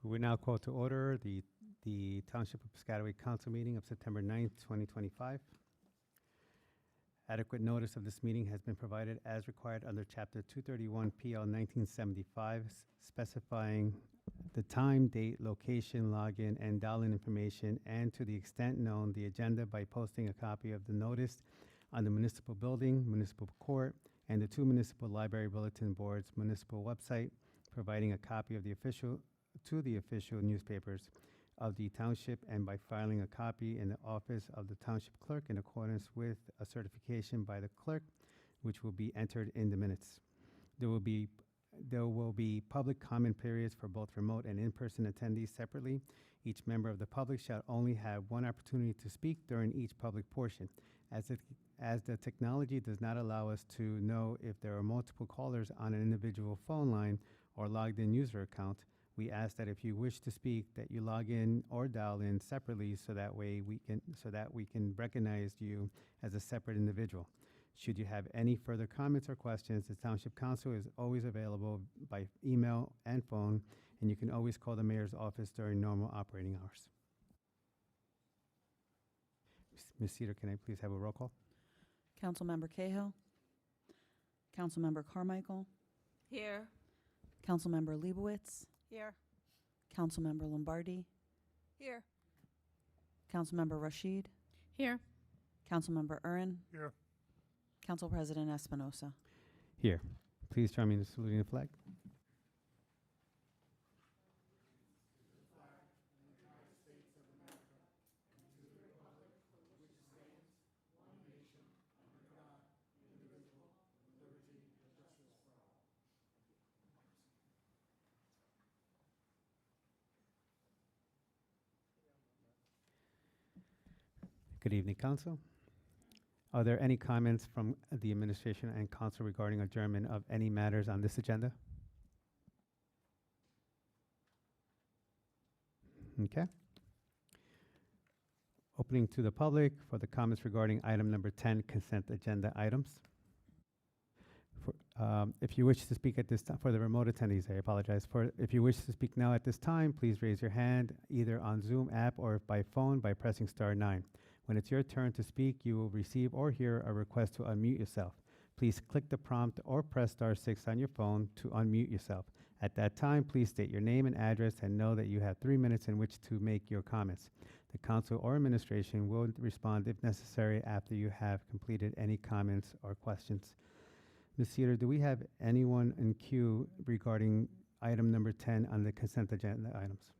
We now call to order the Township of Piscataway Council meeting of September 9th, 2025. Adequate notice of this meeting has been provided as required under Chapter 231 PL 1975, specifying the time, date, location, login, and dial-in information, and to the extent known, the agenda by posting a copy of the notice on the municipal building, municipal court, and the two municipal library bulletin boards, municipal website, providing a copy of the official newspapers of the township, and by filing a copy in the office of the township clerk in accordance with a certification by the clerk, which will be entered in the minutes. There will be public comment periods for both remote and in-person attendees separately. Each member of the public shall only have one opportunity to speak during each public portion. As the technology does not allow us to know if there are multiple callers on an individual phone line or logged in user account, we ask that if you wish to speak, that you log in or dial in separately so that we can recognize you as a separate individual. Should you have any further comments or questions, the Township Council is always available by email and phone, and you can always call the mayor's office during normal operating hours. Ms. Cedar, can I please have a roll call? Councilmember Cahill. Councilmember Carmichael. Here. Councilmember Leibowitz. Here. Councilmember Lombardi. Here. Councilmember Rashid. Here. Councilmember Urin. Here. Council President Espinosa. Here. Please join me in saluting the flag. Good evening, Council. Are there any comments from the administration and Council regarding adjournment of any matters on this agenda? Okay. Opening to the public for the comments regarding item number 10, consent agenda items. If you wish to speak at this time, for the remote attendees, I apologize. If you wish to speak now at this time, please raise your hand either on Zoom app or by phone by pressing *9. When it's your turn to speak, you will receive or hear a request to unmute yourself. Please click the prompt or press *6 on your phone to unmute yourself. At that time, please state your name and address and know that you have 3 minutes in which to make your comments. The Council or administration will respond if necessary after you have completed any comments or questions. Ms. Cedar, do we have anyone in queue regarding item number 10 on the consent agenda items?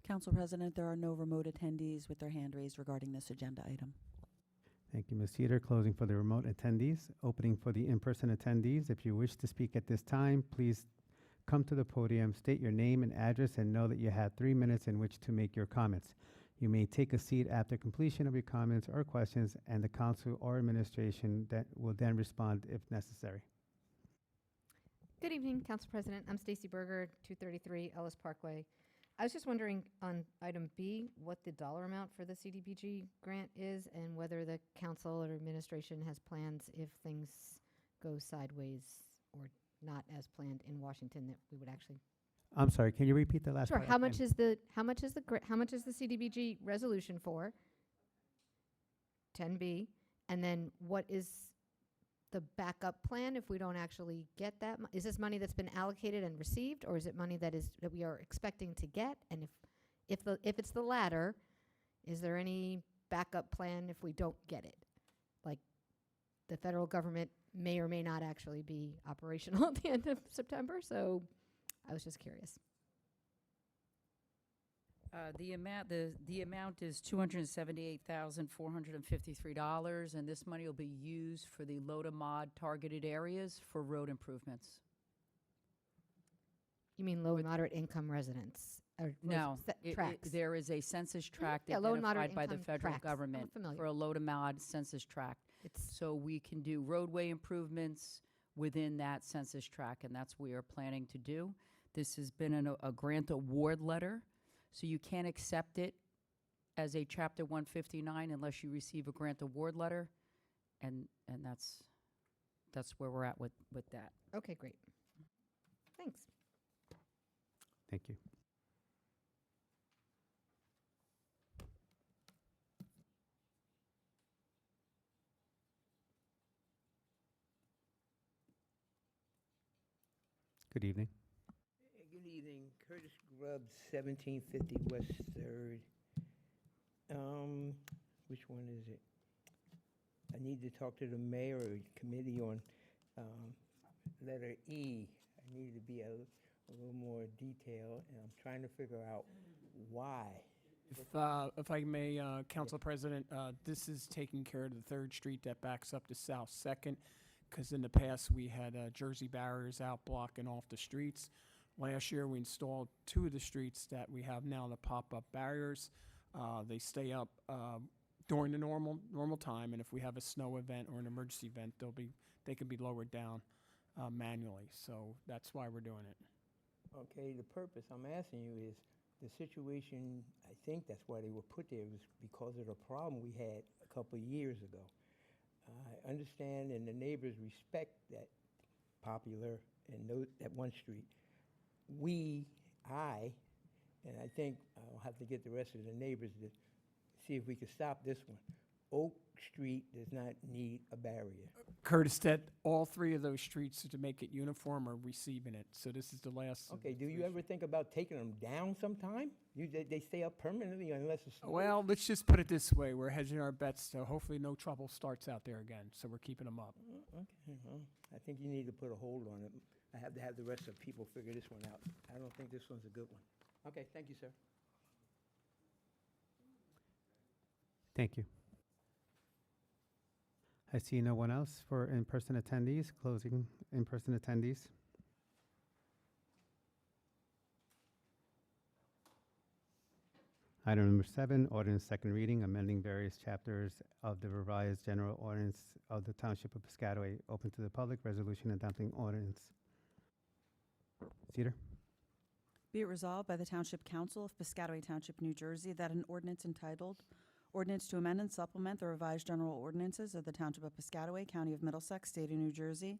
Council President, there are no remote attendees with their hand raised regarding this agenda item. Thank you, Ms. Cedar. Closing for the remote attendees. Opening for the in-person attendees. If you wish to speak at this time, please come to the podium, state your name and address, and know that you have 3 minutes in which to make your comments. You may take a seat after completion of your comments or questions, and the Council or administration that will then respond if necessary. Good evening, Council President. I'm Stacy Berger, 233 Ellis Parkway. I was just wondering on item B, what the dollar amount for the CDBG grant is and whether the council or administration has plans if things go sideways or not as planned in Washington that we would actually. I'm sorry, can you repeat the last Sure. part? How much is the CDBG resolution for? 10B. And then what is the backup plan if we don't actually get that? Is this money that's been allocated and received, or is it money that we are expecting to get? And if it's the latter, is there any backup plan if we don't get it? Like the federal government may or may not actually be operational at the end of September, so I was just curious. The amount is $278,453, and this money will be used for the low to mod targeted areas for road improvements. You mean low and moderate income residents? Or No, tracts? there is a census tract Yeah, low and moderate identified by the income federal tracts. I'm government familiar. for a low to mod census tract. So we can do roadway improvements within that census tract, and that's what we are planning to do. This has been a grant award letter. So you can't accept it as a Chapter 159 unless you receive a grant award letter, and that's where we're at with that. Okay, great. Thanks. Thank you. Good evening. Good evening, Curtis Grubbs, 1750 West 3rd. Which one is it? I need to talk to the mayor or committee on letter E. I need to be a little more detailed, and I'm trying to figure out why. If I may, Council President, this is taking care of the 3rd Street that backs up to South 2nd, because in the past, we had Jersey barriers out blocking off the streets. Last year, we installed 2 of the streets that we have now, the pop-up barriers. They stay up during the normal time, and if we have a snow event or an emergency event, they can be lowered down manually. So that's why we're doing it. Okay, the purpose I'm asking you is the situation, I think that's why they were put there, was because of the problem we had a couple of years ago. I understand, and the neighbors respect that popular and that one street. And I think I'll have to get the rest of the neighbors to see if we can stop this one. Oak Street does not need a barrier. Curtis, that all 3 of those streets, to make it uniform, are receiving it. So this is the last. of Okay, the do you 3 ever think about taking them down sometime? They stay up permanently unless it's. Well, let's just put it this way. We're hedging our bets, so hopefully no trouble starts out there again. So we're keeping them up. Okay, well, I think you need to put a hold on it. I have to have the rest of the people figure this one out. I don't think this one's a good one. Okay, thank you, sir. Thank you. I see no one else for in-person attendees. Closing in-person attendees. Item number 7, ordinance second reading, amending various chapters of the revised general ordinance of the Township of Piscataway. Open to the public. Resolution adopting ordinance. Cedar? Be it resolved by the Township Council of Piscataway Township, New Jersey, that an ordinance entitled Ordinance to Amend and Supplement the Revised General Ordinances of the Township of Piscataway, County of Middlesex, State of New Jersey,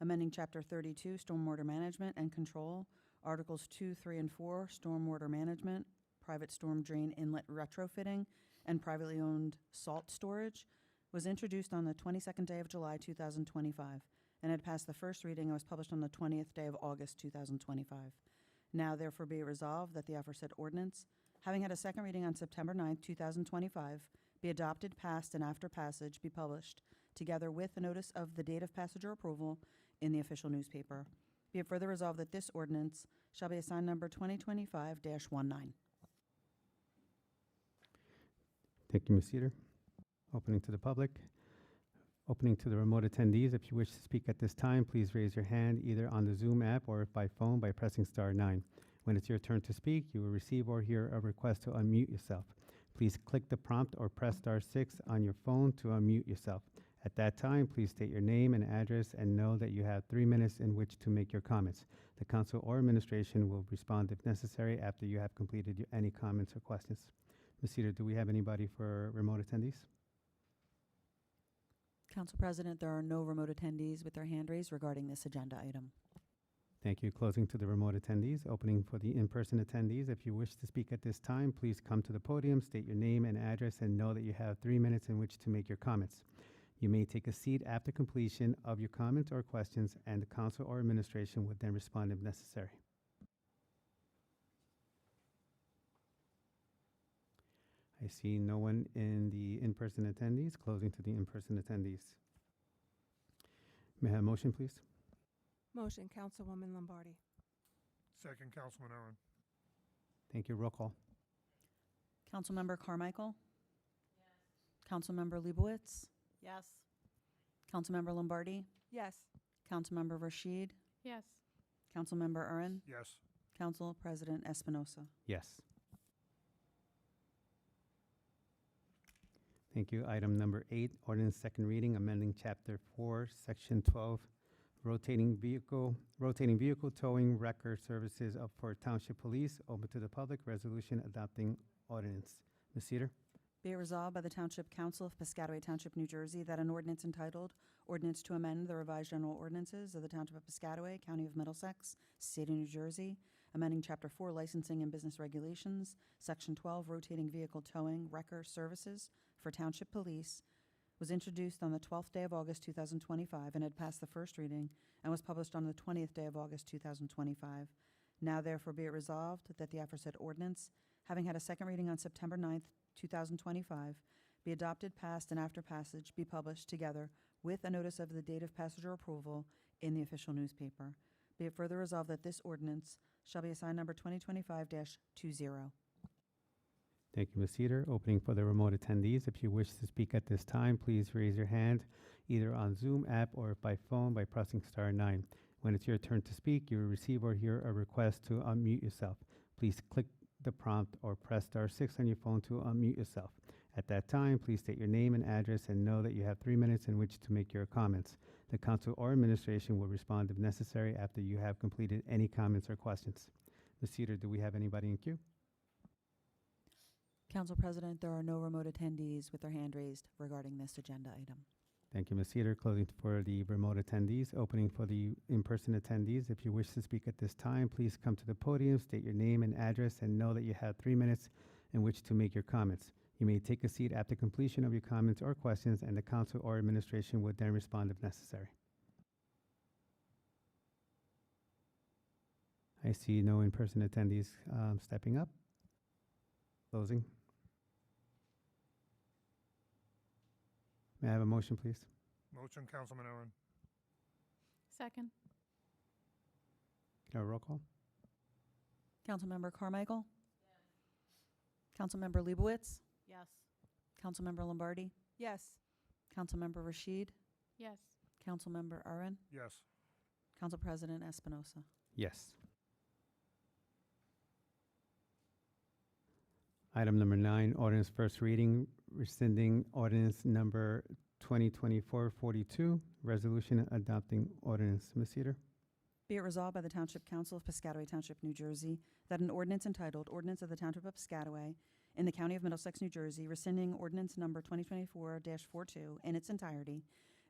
amending Chapter 32, Stormwater Management and Control, Articles 2, 3, and 4, Stormwater Management, Private Storm Drain Inlet Retrofitting, and Privately Owned Salt Storage, was introduced on the 22nd day of July, 2025, and had passed the first reading and was published on the 20th day of August, 2025. Now therefore be it resolved that the aforesaid ordinance, having had a second reading on September 9th, 2025, be adopted, passed, and after passage be published, together with a notice of the date of passage or approval in the official newspaper. Be it further resolved that this ordinance shall be assigned number 2025-19. Thank you, Ms. Cedar. Opening to the public. Opening to the remote attendees. If you wish to speak at this time, please raise your hand either on the Zoom app or by phone by pressing *9. When it's your turn to speak, you will receive or hear a request to unmute yourself. Please click the prompt or press *6 on your phone to unmute yourself. At that time, please state your name and address and know that you have 3 minutes in which to make your comments. The council or administration will respond if necessary after you have completed any comments or questions. Ms. Cedar, do we have anybody for remote attendees? Council President, there are no remote attendees with their hand raised regarding this agenda item. Thank you. Closing to the remote attendees. Opening for the in-person attendees. If you wish to speak at this time, please come to the podium, state your name and address, and know that you have 3 minutes in which to make your comments. You may take a seat after completion of your comments or questions, and the council or administration would then respond if necessary. I see no one in the in-person attendees. Closing to the in-person attendees. May I have a motion, please? Motion, Councilwoman Lombardi. Second, Councilman Owen. Thank you. Roll call. Councilmember Carmichael? Yes. Councilmember Leibowitz? Yes. Councilmember Lombardi? Yes. Councilmember Rashid? Yes. Councilmember Urin? Yes. Council President Espinosa. Yes. Thank you. Item number 8, ordinance second reading, amending Chapter 4, Section 12, rotating vehicle towing wrecker services for Township Police. Open to the public. Resolution adopting ordinance. Ms. Cedar? Be it resolved by the Township Council of Piscataway Township, New Jersey, that an ordinance entitled Ordinance to Amend the Revised General Ordinances of the Township of Piscataway, County of Middlesex, State of New Jersey, amending Chapter 4 Licensing and Business Regulations, Section 12 Rotating Vehicle Towing Wrecker Services for Township Police, was introduced on the 12th day of August 2025 and had passed the first reading and was published on the 20th day of August 2025. Now therefore be it resolved that the aforesaid ordinance, having had a second reading on September 9th, 2025, be adopted, passed, and after passage be published together with a notice of the date of passage or approval in the official newspaper. Be it further resolved that this ordinance shall be assigned number 2025-20. Thank you, Ms. Cedar. Opening for the remote attendees. If you wish to speak at this time, please raise your hand either on Zoom app or by phone by pressing *9. When it's your turn to speak, you will receive or hear a request to unmute yourself. Please click the prompt or press *6 on your phone to unmute yourself. At that time, please state your name and address and know that you have 3 minutes in which to make your comments. The council or administration will respond if necessary after you have completed any comments or questions. Ms. Cedar, do we have anybody in queue? Council President, there are no remote attendees with their hand raised regarding this agenda item. Thank you, Ms. Cedar. Closing for the remote attendees. Opening for the in-person attendees. If you wish to speak at this time, please come to the podium, state your name and address, and know that you have 3 minutes in which to make your comments. You may take a seat after completion of your comments or questions, and the council or administration would then respond if necessary. I see no in-person attendees stepping up. Closing. May I have a motion, please? Motion, Councilman Owen. Second. Can I have a roll call? Councilmember Carmichael? Councilmember Leibowitz? Yes. Councilmember Lombardi? Yes. Councilmember Rashid? Yes. Councilmember Aaron? Yes. Council President Espinosa? Yes. Item number 9, ordinance first reading, rescinding ordinance number 2024-42, resolution adopting ordinance. Ms. Cedar? Be it resolved by the Township Council of Piscataway Township, New Jersey, that an ordinance entitled Ordinance of the Township of Piscataway in the County of Middlesex, New Jersey, rescinding ordinance number 2024-42 in its entirety,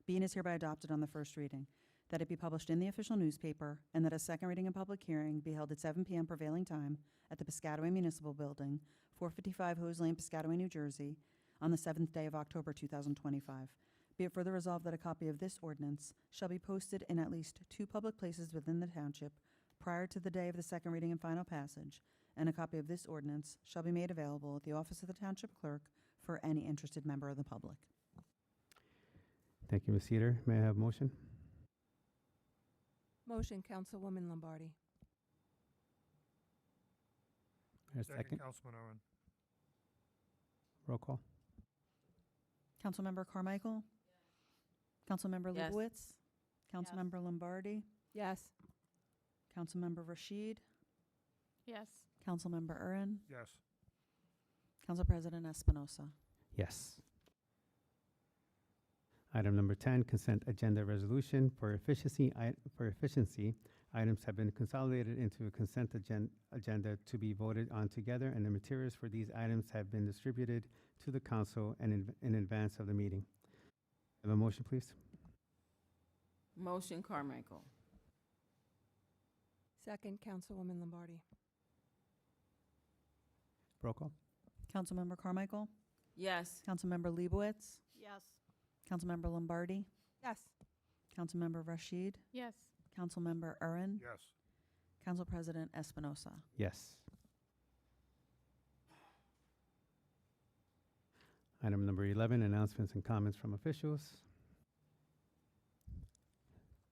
be and is hereby adopted on the first reading, that it be published in the official newspaper, and that a second reading and public hearing be held at 7 p.m. prevailing time at the Piscataway Municipal Building, 455 Hose Lane, Piscataway, New Jersey, on the 7th day of October 2025. Be it further resolved that a copy of this ordinance shall be posted in at least 2 public places within the township prior to the day of the second reading and final passage, and a copy of this ordinance shall be made available at the office of the township clerk for any interested member of the public. Thank you, Ms. Cedar. May I have a motion? Motion, Councilwoman Lombardi. There's a second. Councilman Owen. Roll call. Councilmember Carmichael? Councilmember Yes. Leibowitz? Councilmember Lombardi? Yes. Councilmember Rashid? Yes. Councilmember Aaron? Yes. Council President Espinosa? Yes. Item number 10, consent agenda resolution. For efficiency, items have been consolidated into a consent agenda to be voted on together, and the materials for these items have been distributed to the council and in advance of the meeting. Have a motion, please? Motion, Carmichael. Second, Councilwoman Lombardi. Roll call. Councilmember Carmichael? Yes. Councilmember Leibowitz? Yes. Councilmember Lombardi? Yes. Councilmember Rashid? Yes. Councilmember Aaron? Yes. Council President Espinosa? Yes. Item number 11, announcements and comments from officials.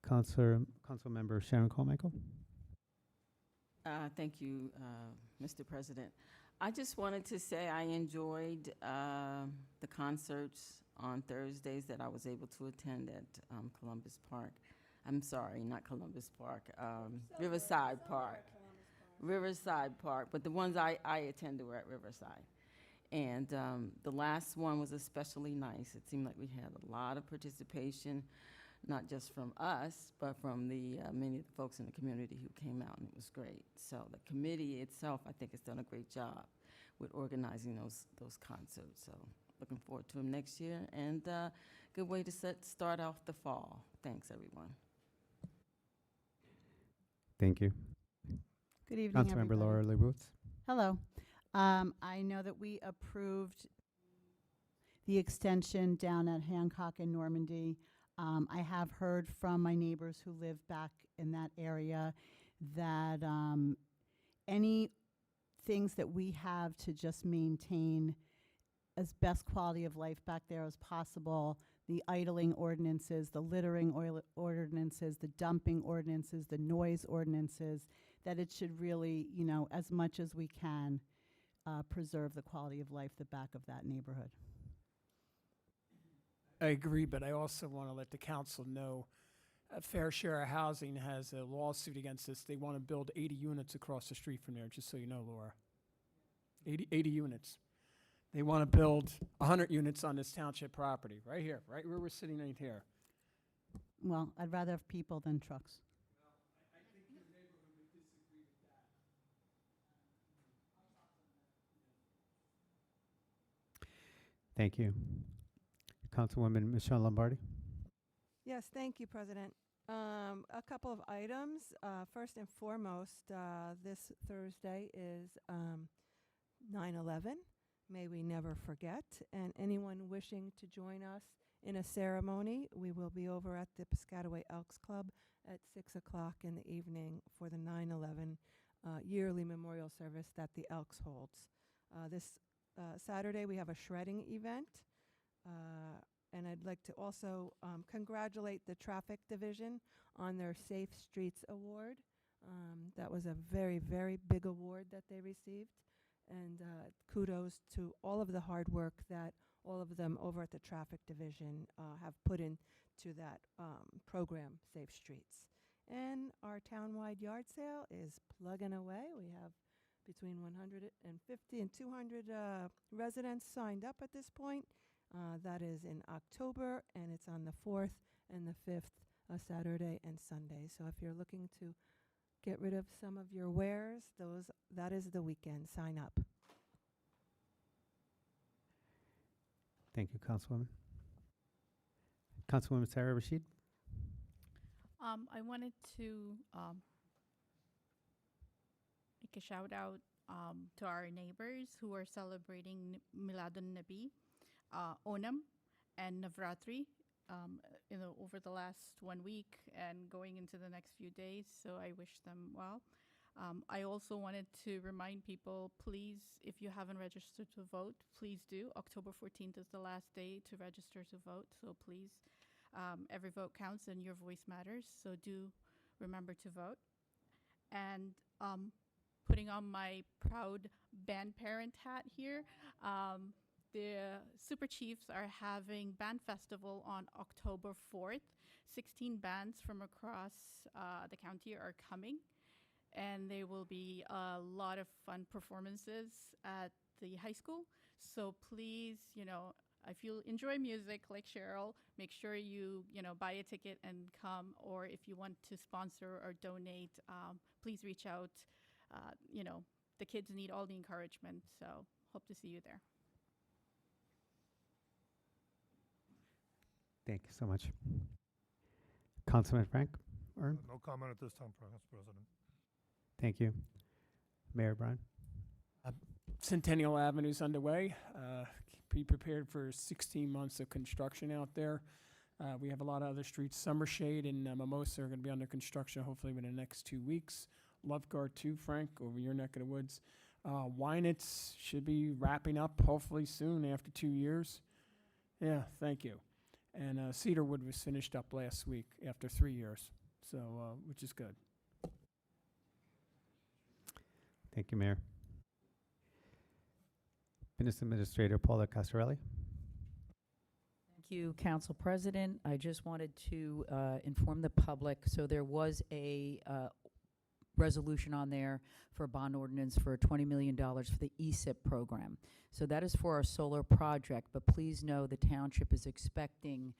Councilmember Sharon Carmichael. Thank you, Mr. President. I just wanted to say I enjoyed the concerts on Thursdays that I was able to attend at Columbus Park. I'm sorry, not Columbus Park, Riverside Park. Riverside Park, but the ones I attended were at Riverside. And the last one was especially nice. It seemed like we had a lot of participation, not just from us, but from the many of the folks in the community who came out, and it was great. So the committee itself, I think, has done a great job with organizing those concerts. So looking forward to them next year, and good way to start off the fall. Thanks, everyone. Thank you. Good evening, Councilmember everybody. Laura Leibowitz. Hello. I know that we approved the extension down at Hancock and Normandy. I have heard from my neighbors who live back in that area that any things that we have to just maintain as best quality of life back there as possible, the idling ordinances, the littering ordinances, the dumping ordinances, the noise ordinances, that it should really, you know, as much as we can, preserve the quality of life the back of that neighborhood. I agree, but I also want to let the council know Fair Share of Housing has a lawsuit against us. They want to build 80 units across the street from there, just so you know, Laura. 80 units. They want to build 100 units on this township property, right here, right where we're sitting right here. Well, I'd rather have people than trucks. Thank you. Councilwoman Michelle Lombardi. Yes, thank you, President. A couple of items. First and foremost, this Thursday is 9/11. May we never forget. And anyone wishing to join us in a ceremony, we will be over at the Piscataway Elks Club at 6 o'clock in the evening for the 9/11 yearly memorial service that the Elks holds. This Saturday, we have a shredding event. And I'd like to also congratulate the Traffic Division on their Safe Streets Award. That was a very, very big award that they received. And kudos to all of the hard work that all of them over at the Traffic Division have put into that program, Safe Streets. And our townwide yard sale is plugging away. We have between 150 and 200 residents signed up at this point. That is in October, and it's on the 4th and the 5th, Saturday and Sunday. So if you're looking to get rid of some of your wares, that is the weekend. Sign up. Thank you, Councilwoman. Councilwoman Sarah Rashid. I wanted to make a shout out to our neighbors who are celebrating Miladun Nabi, Onam, and Navratri over the last 1 week and going into the next few days. So I wish them well. I also wanted to remind people, please, if you haven't registered to vote, please do. October 14th is the last day to register to vote. So please, every vote counts and your voice matters. So do remember to vote. And putting on my proud band parent hat here, the Super Chiefs are having Band Festival on October 4th. 16 bands from across the county are coming, and there will be a lot of fun performances at the high school. So please, if you enjoy music like Cheryl, make sure you buy a ticket and come, or if you want to sponsor or donate, please reach out. The kids need all the encouragement, so hope to see you there. Thank you so much. Councilman Frank Ern. No comment at this time, Mr. President. Thank you. Mayor Brown. Centennial Avenue's underway. Be prepared for 16 months of construction out there. We have a lot of other streets. Summershade and Mimosa are going to be under construction hopefully within the next 2 weeks. Loveguard too, Frank, over your neck of the woods. Wynitz should be wrapping up hopefully soon after 2 years. Yeah, thank you. And Cedarwood was finished up last week after 3 years, so which is good. Thank you, Mayor. Business Administrator Paula Casarelli. Thank you, Council President. I just wanted to inform the public. So there was a resolution on there for a bond ordinance for $20 million for the ESIP program. So that is for our solar project, but please know the township is expecting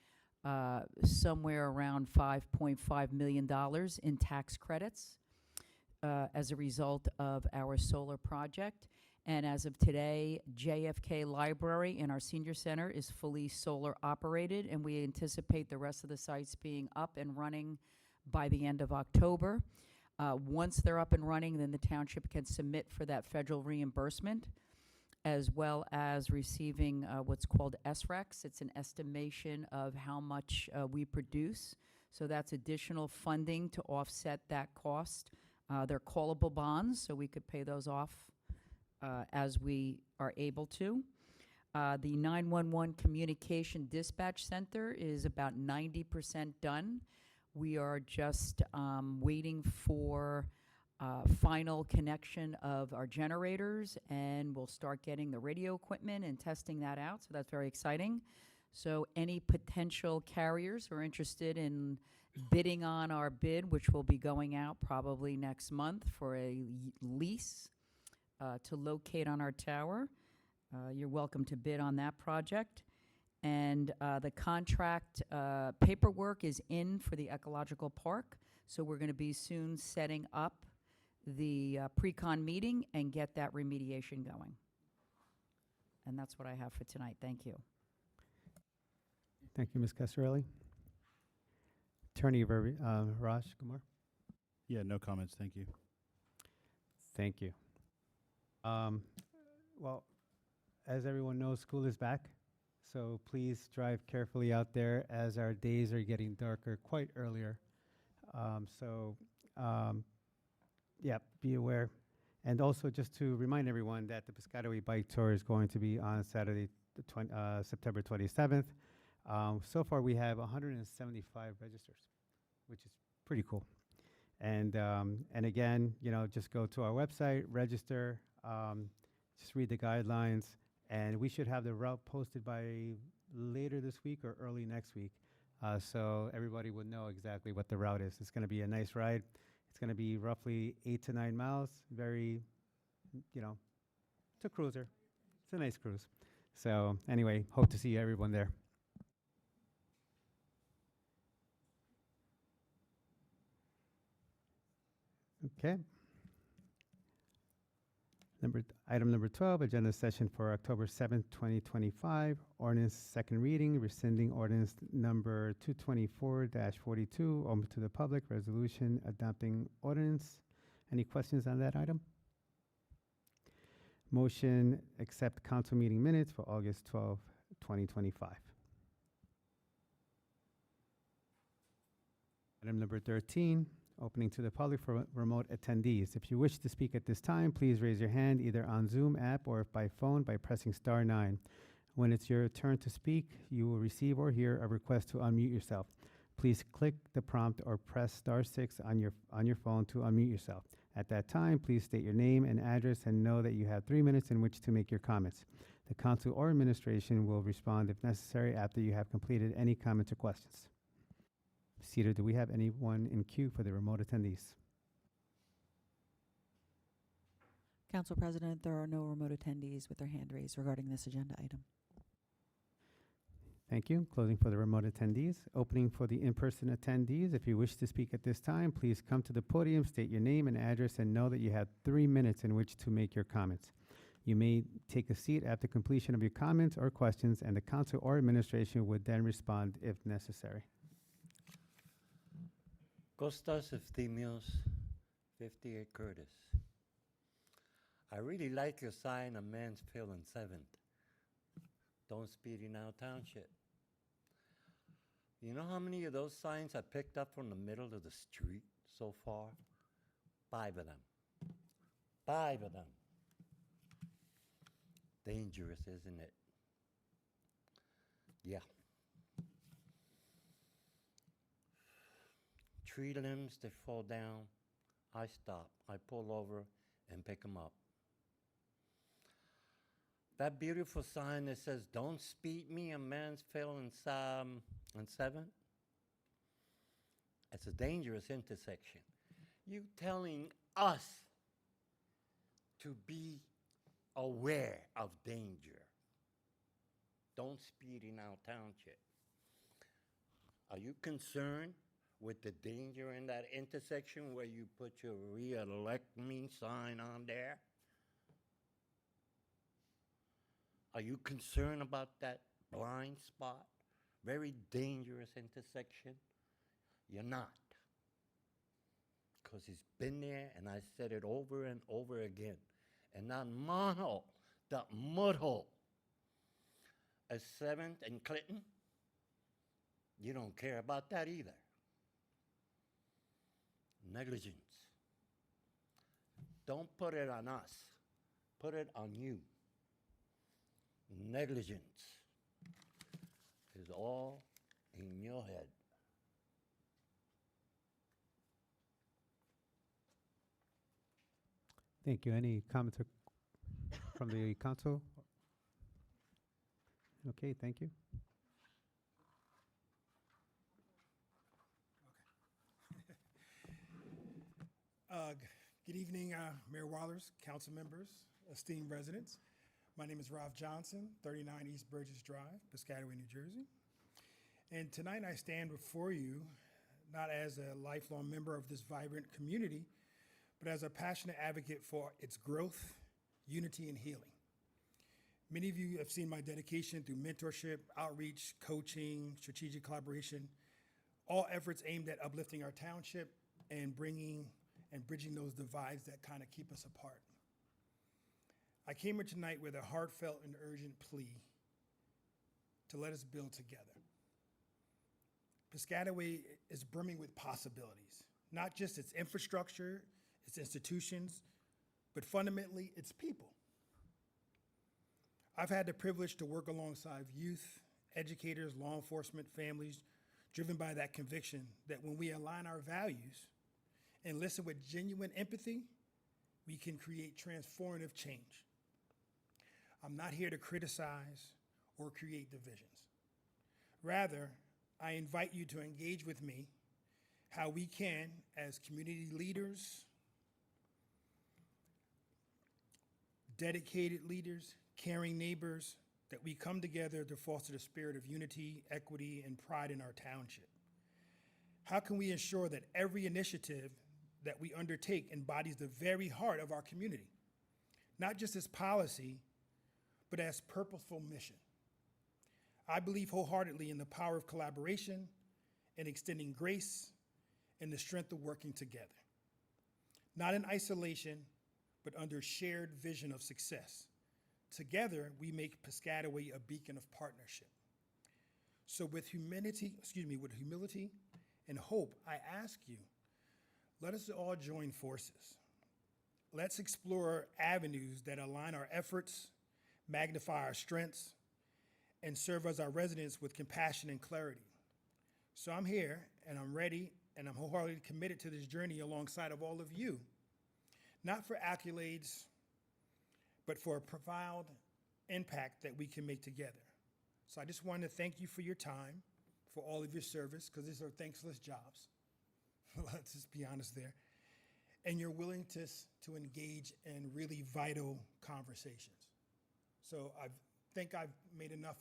somewhere around $5.5 million in tax credits as a result of our solar project. And as of today, JFK Library in our senior center is fully solar operated, and we anticipate the rest of the sites being up and running by the end of October. Once they're up and running, then the township can submit for that federal reimbursement. as well as receiving what's called SREX. It's an estimation of how much we produce. So that's additional funding to offset that cost. They're callable bonds, so we could pay those off as we are able to. The 911 Communication Dispatch Center is about 90% done. We are just waiting for final connection of our generators, and we'll start getting the radio equipment and testing that out, so that's very exciting. So any potential carriers who are interested in bidding on our bid, which will be going out probably next month for a lease to locate on our tower, you're welcome to bid on that project. And the contract paperwork is in for the ecological park, so we're going to be soon setting up the pre-con meeting and get that remediation going. And that's what I have for tonight. Thank you. Thank you, Ms. Casarelli. Attorney Raj Kumar. Yeah, no comments. Thank you. Thank you. Well, as everyone knows, school is back, so please drive carefully out there as our days are getting darker quite earlier. Yeah, be aware. And also just to remind everyone that the Piscataway Bike Tour is going to be on Saturday, September 27th. So far, we have 175 registers, which is pretty cool. And again, just go to our website, register, just read the guidelines, and we should have the route posted by later this week or early next week, so everybody would know exactly what the route is. It's going to be a nice ride. It's going to be roughly 8 to 9 miles. Very, it's a cruiser. It's a nice cruise. So anyway, hope to see everyone there. Okay. Item number 12, agenda session for October 7th, 2025. Ordinance second reading, rescinding ordinance number 224-42, open to the public, resolution adopting ordinance. Any questions on that item? Motion, accept council meeting minutes for August 12, 2025. Item number 13, opening to the public for remote attendees. If you wish to speak at this time, please raise your hand either on Zoom app or by phone by pressing *9. When it's your turn to speak, you will receive or hear a request to unmute yourself. Please click the prompt or press *6 on your phone to unmute yourself. At that time, please state your name and address and know that you have 3 minutes in which to make your comments. The council or administration will respond if necessary after you have completed any comments or questions. Cedar, do we have anyone in queue for the remote attendees? Council President, there are no remote attendees with their hand raised regarding this agenda item. Thank you. Closing for the remote attendees. Opening for the in-person attendees. If you wish to speak at this time, please come to the podium, state your name and address, and know that you have 3 minutes in which to make your comments. You may take a seat after completion of your comments or questions, and the council or administration would then respond if necessary. Costas Efthymios, 58 Curtis. I really like your sign on Mansfield and 7th. Don't speed in our township. You know how many of those signs I picked up from the middle of the street so far? 5 of them. 5 of them. Dangerous, isn't it? Yeah. Tree limbs, they fall down. I stop. I pull over and pick them up. That beautiful sign that says, "Don't speed me" on Mansfield and 7th. It's a dangerous intersection. You telling us to be aware of danger. Don't speed in our township. Are you concerned with the danger in that intersection where you put your "Re-elect me" sign on there? Are you concerned about that blind spot? Very dangerous intersection? You're not. Because it's been there, and I said it over and over again. And not mono, the mud hole. A 7th and Clinton, you don't care about that either. Negligence. Don't put it on us. Put it on you. Negligence is all in your head. Thank you. Any comments from the council? Okay, thank you. Good evening, Mayor Wallers, council members, esteemed residents. My name is Ralph Johnson, 39 East Burgess Drive, Piscataway, New Jersey. And tonight I stand before you not as a lifelong member of this vibrant community, but as a passionate advocate for its growth, unity, and healing. Many of you have seen my dedication through mentorship, outreach, coaching, strategic collaboration, all efforts aimed at uplifting our township and bringing and bridging those divides that kind of keep us apart. I came here tonight with a heartfelt and urgent plea to let us build together. Piscataway is brimming with possibilities, not just its infrastructure, its institutions, but fundamentally its people. I've had the privilege to work alongside youth, educators, law enforcement, families, driven by that conviction that when we align our values and listen with genuine empathy, we can create transformative change. I'm not here to criticize or create divisions. Rather, I invite you to engage with me how we can, as community leaders, dedicated leaders, caring neighbors, that we come together to foster the spirit of unity, equity, and pride in our township. How can we ensure that every initiative that we undertake embodies the very heart of our community, not just as policy, but as purposeful mission? I believe wholeheartedly in the power of collaboration and extending grace and the strength of working together. Not in isolation, but under shared vision of success. Together, we make Piscataway a beacon of partnership. So with humility and hope, I ask you, let us all join forces. Let's explore avenues that align our efforts, magnify our strengths, and serve as our residents with compassion and clarity. So I'm here, and I'm ready, and I'm wholeheartedly committed to this journey alongside of all of you, not for accolades, but for a profound impact that we can make together. So I just wanted to thank you for your time, for all of your service, because these are thankless jobs. Let's just be honest there. And your willingness to engage in really vital conversations. So I think I've made enough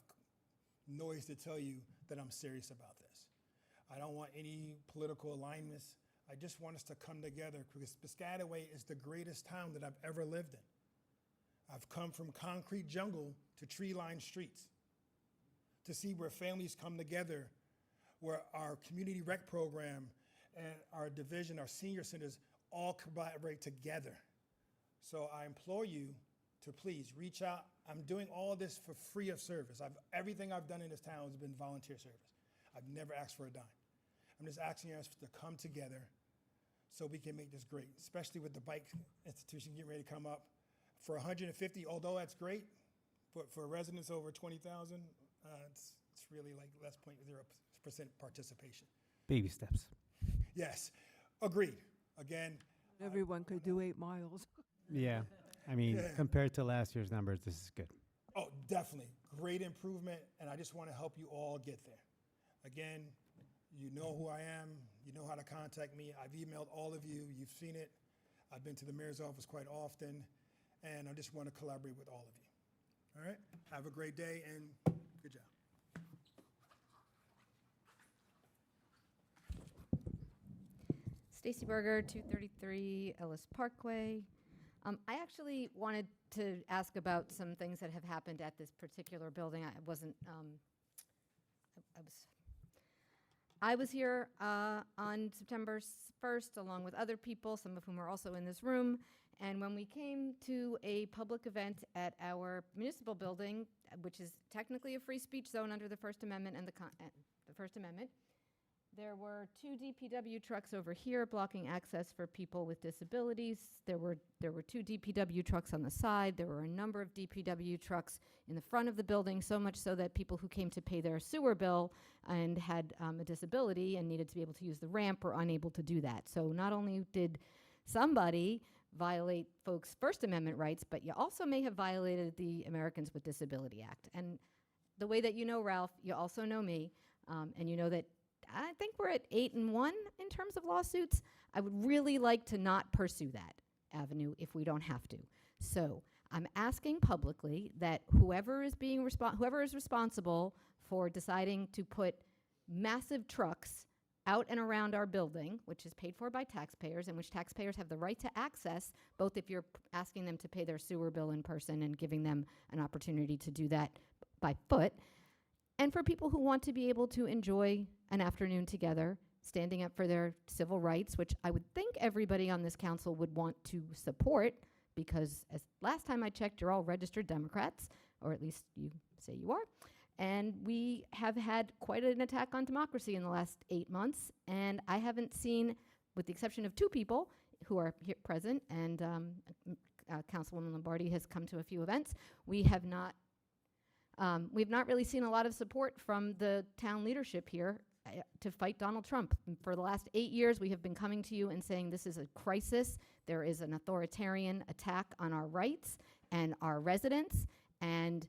noise to tell you that I'm serious about this. I don't want any political alignments. I just want us to come together because Piscataway is the greatest town that I've ever lived in. I've come from concrete jungle to tree-lined streets to see where families come together, where our community rec program and our division, our senior centers, all collaborate together. So I implore you to please reach out. I'm doing all this for free of service. Everything I've done in this town has been volunteer service. I've never asked for a dime. I'm just asking us to come together so we can make this great, especially with the bike institution getting ready to come up. For 150, although that's great, but for residents over 20,000, it's really like less 0.0% participation. Baby steps. Yes, agreed. Again, Everyone could do 8 miles. Yeah, I mean, Yeah. compared to last year's numbers, this is good. oh, definitely, great improvement, and I just want to help you all get there. Again, you know who I am, you know how to contact me. I've emailed all of you, you've seen it. I've been to the mayor's office quite often, and I just want to collaborate with all of you. All right, have a great day, and good job. Stacy Berger, 233 Ellis Parkway. I actually wanted to ask about some things that have happened at this particular building. I wasn't, I was here on September 1st, along with other people, some of whom are also in this room. And when we came to a public event at our municipal building, which is technically a free speech zone under the First Amendment and the First Amendment, there were 2 DPW trucks over here blocking access for people with disabilities. There were 2 DPW trucks on the side. There were a number of DPW trucks in the front of the building, so much so that people who came to pay their sewer bill and had a disability and needed to be able to use the ramp were unable to do that. So not only did somebody violate folks' First Amendment rights, but you also may have violated the Americans with Disability Act. And the way that you know Ralph, you also know me, and you know that I think we're at 8-1 in terms of lawsuits. I would really like to not pursue that avenue if we don't have to. So I'm asking publicly that whoever is responsible for deciding to put massive trucks out and around our building, which is paid for by taxpayers and which taxpayers have the right to access, both if you're asking them to pay their sewer bill in person and giving them an opportunity to do that by foot, and for people who want to be able to enjoy an afternoon together, standing up for their civil rights, which I would think everybody on this council would want to support, because as last time I checked, you're all registered Democrats, or at least you say you are. And we have had quite an attack on democracy in the last 8 months, and I haven't seen, with the exception of 2 people who are here present, and Councilwoman Lombardi has come to a few events, we've not really seen a lot of support from the town leadership here to fight Donald Trump. And for the last 8 years, we have been coming to you and saying this is a crisis. There is an authoritarian attack on our rights and our residents. And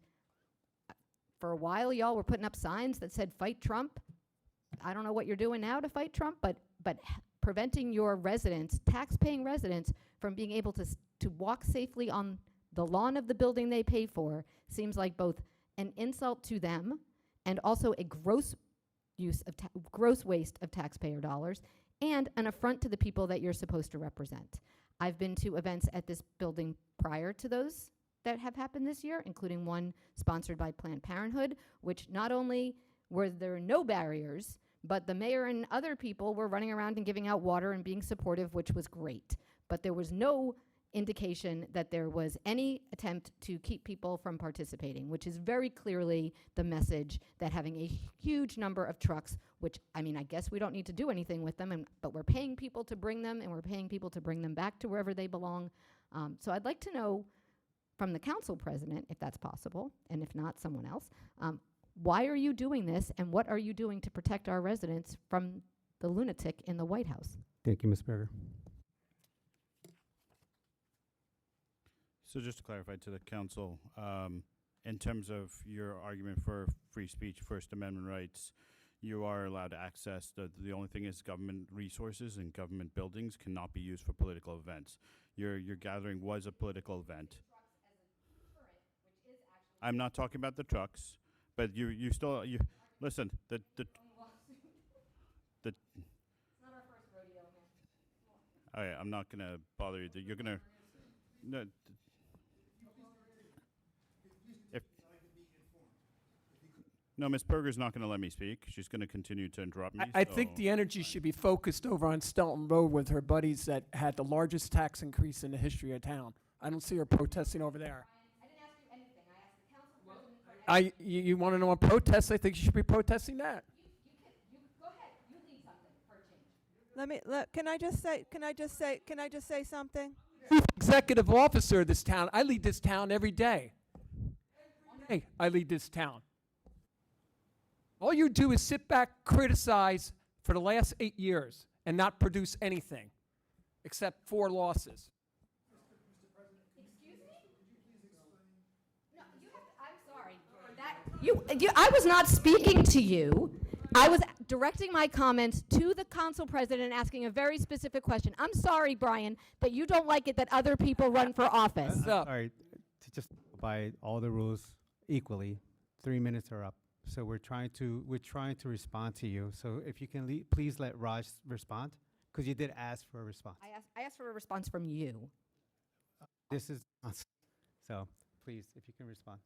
for a while, y'all were putting up signs that said, fight Trump. I don't know what you're doing now to fight Trump, but preventing your residents, tax-paying residents, from being able to walk safely on the lawn of the building they pay for seems like both an insult to them and also a gross waste of taxpayer dollars and an affront to the people that you're supposed to represent. I've been to events at this building prior to those that have happened this year, including one sponsored by Planned Parenthood, which not only were there no barriers, but the mayor and other people were running around and giving out water and being supportive, which was great. But there was no indication that there was any attempt to keep people from participating, which is very clearly the message that having a huge number of trucks, which, I mean, I guess we don't need to do anything with them, but we're paying people to bring them, and we're paying people to bring them back to wherever they belong. So I'd like to know from the council president, if that's possible, and if not, someone else, why are you doing this, and what are you doing to protect our residents from the lunatic in the White House? Thank you, Ms. Berger. So just to clarify to the council, in terms of your argument for free speech, First Amendment rights, you are allowed to access, the only thing is government resources and government buildings cannot be used for political events. Your gathering was a political event. I'm not talking about the trucks, but you still, listen, the It's not our first rodeo, man. all right, I'm not gonna bother you. You're gonna, no, no, Ms. Berger's not gonna let me speak. She's gonna continue to interrupt me. I think so- the energy should be focused over on Stelton Road with her buddies that had the largest tax increase in the history of town. I don't see her protesting over there. I didn't ask you anything. I asked the council president for You want to know on protests? I think you should be protesting that. you go ahead. You lead something for a change. Can I just say something? Executive officer of this town. I lead this town every day. Hey, I lead this town. All you do is sit back, criticize for the last 8 years, and not produce anything, except 4 losses. Excuse me? No, you have to, I'm sorry. I was not speaking to you. I was directing my comments to the council president and asking a very specific question. I'm sorry, Brian, that you don't like it that other people run for office. What's up? All right, to just by all the rules equally, 3 minutes are up. So we're trying to respond to you. So if you can please let Raj respond, because you did ask for a response. I asked for a response from you. This is us. So please, if you can respond.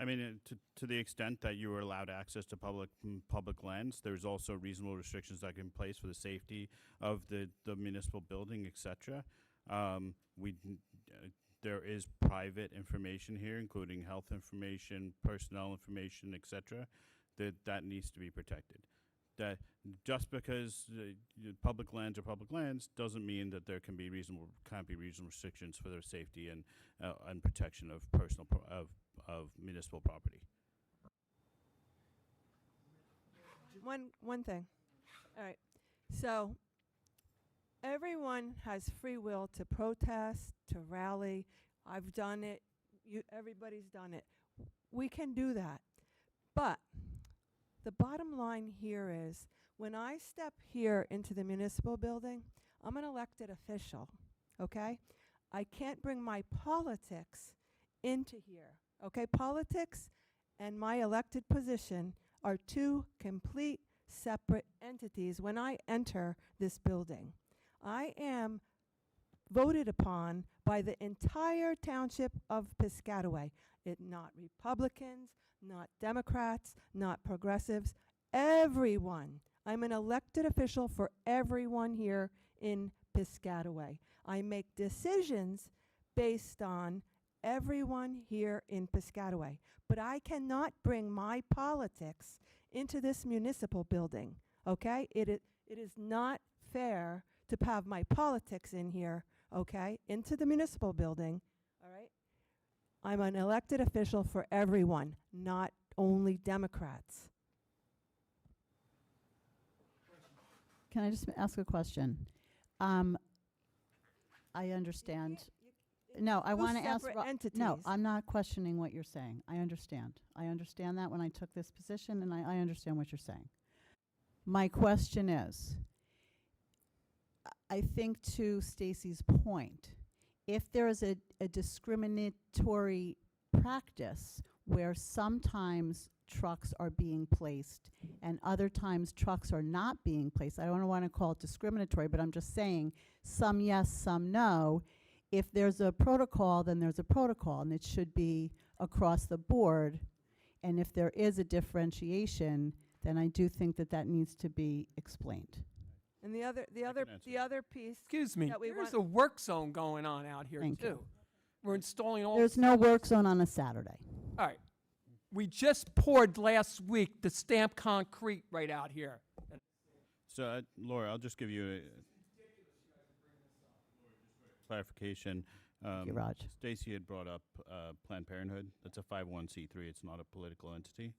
I mean, to the extent that you are allowed access to public lands, there's also reasonable restrictions that are in place for the safety of the municipal building, et cetera. There is private information here, including health information, personnel information, et cetera, that needs to be protected. That just because public lands are public lands doesn't mean that there can't be reasonable restrictions for their safety and protection of of municipal property. One thing. All right. So everyone has free will to protest, to rally. I've done it. Everybody's done it. We can do that. But the bottom line here is, when I step here into the municipal building, I'm an elected official, okay? I can't bring my politics into here, okay? Politics and my elected position are two complete separate entities when I enter this building. I am voted upon by the entire township of Piscataway. Not Republicans, not Democrats, not progressives, everyone. I'm an elected official for everyone here in Piscataway. I make decisions based on everyone here in Piscataway. But I cannot bring my politics into this municipal building, okay? It is not fair to have my politics in here, okay, into the municipal building, all right? I'm an elected official for everyone, not only Democrats. Can I just ask a question? I understand. No, I want to ask. No, I'm not questioning what you're saying. I understand. I understand that when I took this position, and I understand what you're saying. My question is, I think to Stacy's point, if there is a discriminatory practice where sometimes trucks are being placed and other times trucks are not being placed, I don't want to call it discriminatory, but I'm just saying some yes, some no. If there's a protocol, then there's a protocol, and it should be across the board. And if there is a differentiation, then I do think that that needs to be explained. And the other piece. Excuse me, that we there's want- a work zone going on out here Thank too. you. We're installing all. There's no work zone on a Saturday. All right. We just poured last week the stamped concrete right out here. So, Laura, I'll just give you a clarification. you, Raj. Stacy had brought up Planned Parenthood. That's a 501c3. It's not a political entity.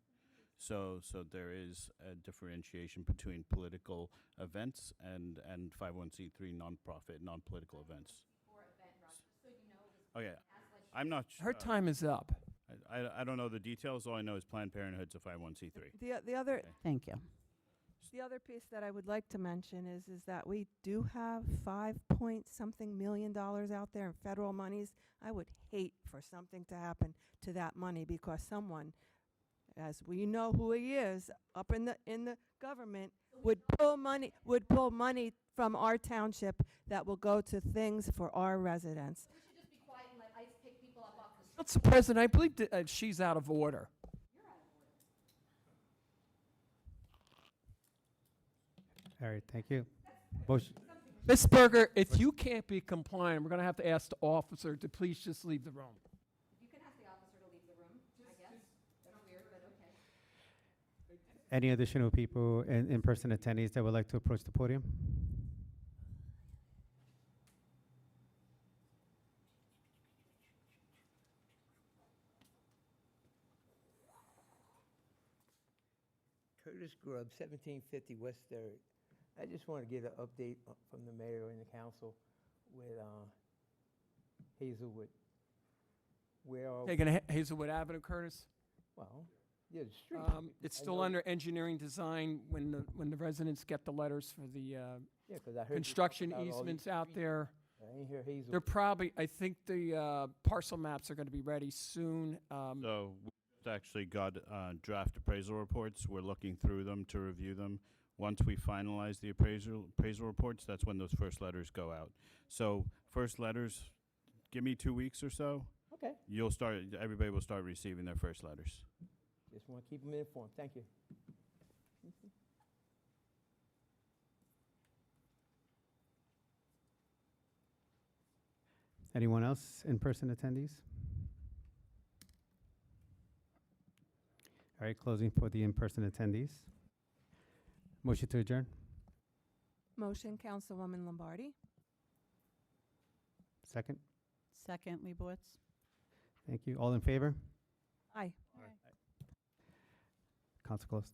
So there is a differentiation between political events and 501c3 nonprofit, non-political events. Oh yeah, I'm not. Her time is up. I don't know the details. All I know is Planned Parenthood's a 501c3. The other Thank you. The other piece that I would like to mention is that we do have $5-point-something million out there in federal monies. I would hate for something to happen to that money because someone, as we know who he is, up in the government, would pull money from our township that will go to things for our residents. Council President, I believe that, she's out of order. All right, thank you. Motion. Ms. Berger, if you can't be compliant, we're going to have to ask the officer to please just leave the room. You can ask the officer to leave the room, I guess. That's weird, but okay. Any additional people and in-person attendees that would like to approach the podium? Curtis Grubb, 1750 West 3rd. I just want to get an update from the mayor and the council with Hazelwood. Where are Taking Hazelwood Avenue, Curtis? well, yeah, the street. It's I still know- under engineering design when the residents get the letters for the Yeah, 'cause I heard you talk construction about all these easements out streets. there. I ain't hear Hazelwood. They're probably, I think the parcel maps are going to be ready soon. So we actually got draft appraisal reports. We're looking through them to review them. Once we finalize the appraisal reports, that's when those first letters go out. So first letters, give me 2 weeks or so. Okay. Everybody will start receiving their first letters. Just want to keep them informed. Thank you. Anyone else, in-person attendees? All right, closing for the in-person attendees. Motion to adjourn. Motion, Councilwoman Lombardi. Second. Second, Leibowitz. Thank you. All in favor? Aye. Council closed.